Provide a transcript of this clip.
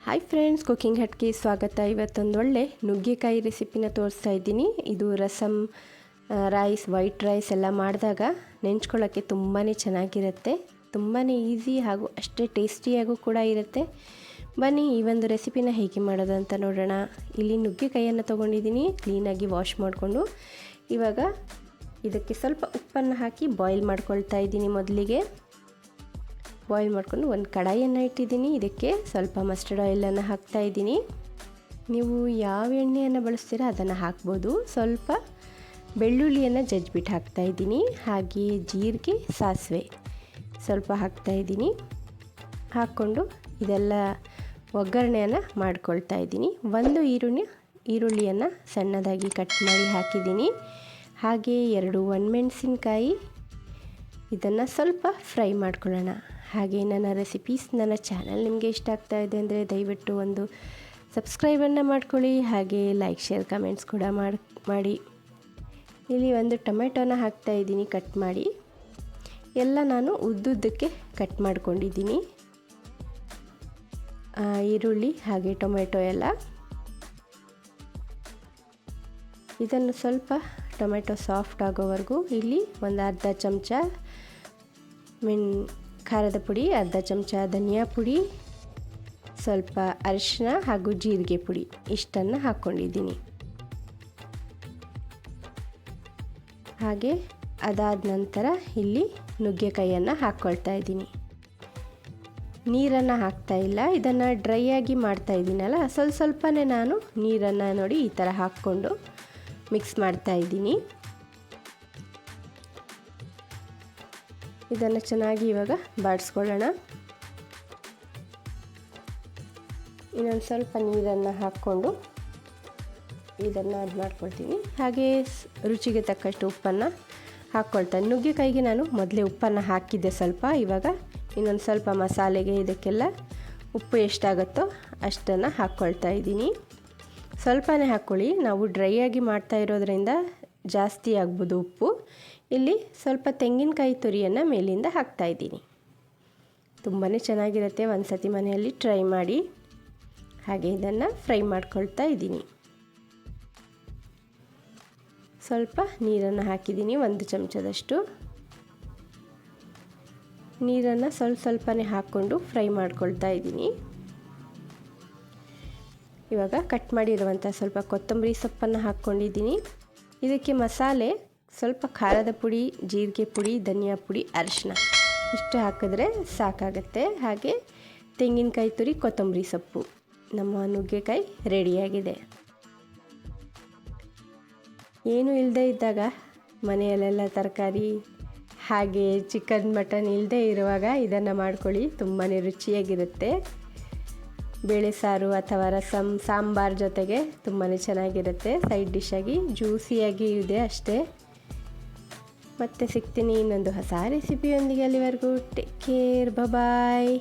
Hi friends, cooking ಹಟ್ಗೆ ಸ್ವಾಗತ. ಇವತ್ತೊಂದು ಒಳ್ಳೆ ನುಗ್ಗೆಕಾಯಿ ರೆಸಿಪಿನ ತೋರಿಸ್ತಾ ಇದ್ದೀನಿ. ಇದು ರಸಮ್, ರೈಸ್, ವೈಟ್ ರೈಸ್ ಎಲ್ಲ ಮಾಡಿದಾಗ ನೆಂಚ್ಕೊಳ್ಳೋಕ್ಕೆ ತುಂಬಾ ಚೆನ್ನಾಗಿರುತ್ತೆ. ತುಂಬಾ ಈಸಿ ಹಾಗೂ ಅಷ್ಟೇ ಟೇಸ್ಟಿಯಾಗೂ ಕೂಡ ಇರುತ್ತೆ. ಬನ್ನಿ ಈ ಒಂದು ರೆಸಿಪಿನ ಹೇಗೆ ಮಾಡೋದು ಅಂತ ನೋಡೋಣ. ಇಲ್ಲಿ ನುಗ್ಗೆಕಾಯಿಯನ್ನು ತೊಗೊಂಡಿದ್ದೀನಿ, ಕ್ಲೀನಾಗಿ ವಾಶ್ ಮಾಡಿಕೊಂಡು. ಇವಾಗ ಇದಕ್ಕೆ ಸ್ವಲ್ಪ ಉಪ್ಪನ್ನು ಹಾಕಿ ಬಾಯ್ಲ್ ಮಾಡ್ಕೊಳ್ತಾ ಇದ್ದೀನಿ. ಮೊದಲಿಗೆ ಬಾಯ್ಲ್ ಮಾಡಿಕೊಂಡು ಒಂದು ಕಡಾಯಿಯನ್ನು ಇಟ್ಟಿದ್ದೀನಿ. ಇದಕ್ಕೆ ಸ್ವಲ್ಪ ಮಸ್ಟರ್ಡ್ ಆಯಿಲನ್ನು ಹಾಕ್ತಾಯಿದ್ದೀನಿ. ನೀವು ಯಾವ ಎಣ್ಣೆಯನ್ನು ಬಳಸ್ತೀರಾ ಅದನ್ನು ಹಾಕ್ಬೋದು. ಸ್ವಲ್ಪ ಬೆಳ್ಳುಳ್ಳಿಯನ್ನು ಜಜ್ಜಿಬಿಟ್ಟು ಹಾಕ್ತಾಯಿದ್ದೀನಿ. ಹಾಗೆ ಜೀರಿಗೆ, ಸಾಸಿವೆ ಸ್ವಲ್ಪ ಹಾಕ್ತಾಯಿದ್ದೀನಿ. ಹಾಕ್ಕೊಂಡು ಇದೆಲ್ಲ ಒಗ್ಗರಣೆಯನ್ನು ಮಾಡ್ಕೊಳ್ತಾ ಇದ್ದೀನಿ. ಒಂದು ಈರುಳ್ಳಿಯನ್ನು ಸಣ್ಣದಾಗಿ ಕಟ್ ಮಾಡಿ ಹಾಕಿದ್ದೀನಿ. ಹಾಗೆ 2 ಒಣಮೆಣಸಿನ್ಕಾಯಿ, ಇದನ್ನು ಸ್ವಲ್ಪ ಫ್ರೈ ಮಾಡ್ಕೊಳ್ಳೋಣ. ಹಾಗೆ ನನ್ನ ರೆಸಿಪೀಸ್, ನನ್ನ ಚಾನಲ್ ನಿಮಗೆ ಇಷ್ಟ ಆಗ್ತಾ ಇದೆ ಅಂದರೆ ದಯವಿಟ್ಟು ಒಂದು ಸಬ್ಸ್ಕ್ರೈಬನ್ನು ಮಾಡ್ಕೊಳ್ಳಿ. ಹಾಗೆ ಲೈಕ್, ಶೇರ್, ಕಮೆಂಟ್ಸ್ ಕೂಡ ಮಾಡಿ. ಇಲ್ಲಿ ಒಂದು ಟೊಮೆಟೊನ ಹಾಕ್ತಾಯಿದ್ದೀನಿ ಕಟ್ ಮಾಡಿ. ಎಲ್ಲ ನಾನು ಉದ್ದುದ್ದಕ್ಕೆ ಕಟ್ ಮಾಡ್ಕೊಂಡಿದ್ದೀನಿ. ಈರುಳ್ಳಿ ಹಾಗೆ ಟೊಮೆಟೊ ಎಲ್ಲ. ಇದನ್ನು ಸ್ವಲ್ಪ ಟೊಮೆಟೊ ಸಾಫ್ಟ್ ಆಗೋವರೆಗೂ ಇಲ್ಲಿ ಒಂದು ಅರ್ಧ ಚಮಚ ಖಾರದ ಪುಡಿ, ಅರ್ಧ ಚಮಚ ಧನಿಯಾ ಪುಡಿ, ಸ್ವಲ್ಪ ಅರಿಶಿನ ಹಾಗೂ ಜೀರಿಗೆ ಪುಡಿ ಇಷ್ಟನ್ನು ಹಾಕ್ಕೊಂಡಿದ್ದೀನಿ. ಹಾಗೆ ಅದಾದ ನಂತರ ಇಲ್ಲಿ ನುಗ್ಗೆಕಾಯಿಯನ್ನು ಹಾಕ್ಕೊಳ್ತಾ ಇದ್ದೀನಿ. ನೀರನ್ನು ಹಾಕ್ತಾ ಇಲ್ಲ, ಇದನ್ನು ಡ್ರೈ ಆಗಿ ಮಾಡ್ತಾ ಇದ್ದೀನಲ್ಲ, ಸ್ವಲ್ಪನೇ ನಾನು ನೀರನ್ನು ನೋಡಿ ಈ ಥರ ಹಾಕ್ಕೊಂಡು ಮಿಕ್ಸ್ ಮಾಡ್ತಾ ಇದ್ದೀನಿ. ಇದನ್ನು ಚೆನ್ನಾಗಿ ಇವಾಗ ಬಾಡಿಸ್ಕೊಳ್ಳೋಣ. ಇನ್ನೊಂದು ಸ್ವಲ್ಪ ನೀರನ್ನು ಹಾಕ್ಕೊಂಡು ಇದನ್ನು ಮಾಡ್ಕೊಳ್ತೀನಿ. ಹಾಗೆ ರುಚಿಗೆ ತಕ್ಕಷ್ಟು ಉಪ್ಪನ್ನು ಹಾಕ್ಕೊಳ್ತೇನೆ. ನುಗ್ಗೆಕಾಯಿಗೆ ನಾನು ಮೊದಲೇ ಉಪ್ಪನ್ನು ಹಾಕಿದ್ದೆ ಸ್ವಲ್ಪ. ಇವಾಗ ಇನ್ನೊಂದು ಸ್ವಲ್ಪ ಮಸಾಲೆಗೆ ಇದಕ್ಕೆಲ್ಲ ಉಪ್ಪು ಎಷ್ಟಾಗುತ್ತೋ ಅಷ್ಟನ್ನು ಹಾಕ್ಕೊಳ್ತಾ ಇದ್ದೀನಿ. ಸ್ವಲ್ಪನೇ ಹಾಕ್ಕೊಳ್ಳಿ, ನಾವು ಡ್ರೈ ಆಗಿ ಮಾಡ್ತಾ ಇರೋದ್ರಿಂದ ಜಾಸ್ತಿ ಆಗ್ಬೋದು ಉಪ್ಪು. ಇಲ್ಲಿ ಸ್ವಲ್ಪ ತೆಂಗಿನಕಾಯಿ ತುರಿಯನ್ನು ಮೇಲಿಂದ ಹಾಕ್ತಾಯಿದ್ದೀನಿ. ತುಂಬಾ ಚೆನ್ನಾಗಿರುತ್ತೆ, ಒಂದು ಸತಿ ಮನೆಯಲ್ಲಿ ಟ್ರೈ ಮಾಡಿ. ಹಾಗೆ ಇದನ್ನು ಫ್ರೈ ಮಾಡ್ಕೊಳ್ತಾ ಇದ್ದೀನಿ. ಸ್ವಲ್ಪ ನೀರನ್ನು ಹಾಕಿದ್ದೀನಿ, 1 ಚಮಚದಷ್ಟು ನೀರನ್ನು ಸ್ವಲ್ಪನೇ ಹಾಕ್ಕೊಂಡು ಫ್ರೈ ಮಾಡ್ಕೊಳ್ತಾ ಇದ್ದೀನಿ. ಇವಾಗ ಕಟ್ ಮಾಡಿರುವಂಥ ಸ್ವಲ್ಪ ಕೊತ್ತಂಬರಿ ಸೊಪ್ಪನ್ನು ಹಾಕ್ಕೊಂಡಿದ್ದೀನಿ. ಇದಕ್ಕೆ ಮಸಾಲೆ ಸ್ವಲ್ಪ ಖಾರದ ಪುಡಿ, ಜೀರಿಗೆ ಪುಡಿ, ಧನಿಯಾ ಪುಡಿ, ಅರಿಶಿನ ಇಷ್ಟು ಹಾಕಿದ್ರೆ ಸಾಕಾಗುತ್ತೆ. ಹಾಗೆ ತೆಂಗಿನಕಾಯಿ ತುರಿ, ಕೊತ್ತಂಬರಿ ಸೊಪ್ಪು, ನಮ್ಮ ನುಗ್ಗೆಕಾಯಿ ರೆಡಿಯಾಗಿದೆ. ಏನು ಇಲ್ಲದೆ ಇದ್ದಾಗ ಮನೆಯಲ್ಲೆಲ್ಲ ತರಕಾರಿ ಹಾಗೆ ಚಿಕನ್, ಮಟನ್ ಇಲ್ಲದೆ ಇರುವಾಗ ಇದನ್ನು ಮಾಡ್ಕೊಳ್ಳಿ, ತುಂಬಾ ರುಚಿಯಾಗಿರುತ್ತೆ. ಬೇಳೆ ಸಾರು ಅಥವಾ ರಸಮ್, ಸಾಂಬಾರ್ ಜೊತೆಗೆ ತುಂಬಾ ಚೆನ್ನಾಗಿರುತ್ತೆ. ಸೈಡ್ ಡಿಶ್ಶಾಗಿ ಜ್ಯೂಸಿಯಾಗಿ ಇದೆ ಅಷ್ಟೇ. ಮತ್ತೆ ಸಿಗ್ತೀನಿ ಇನ್ನೊಂದು ಹೊಸ ರೆಸಿಪಿಯೊಂದಿಗೆ. ಅಲ್ಲಿವರೆಗೂ ಟೇಕ್ ಕೇರ್, ಬಾಯ್.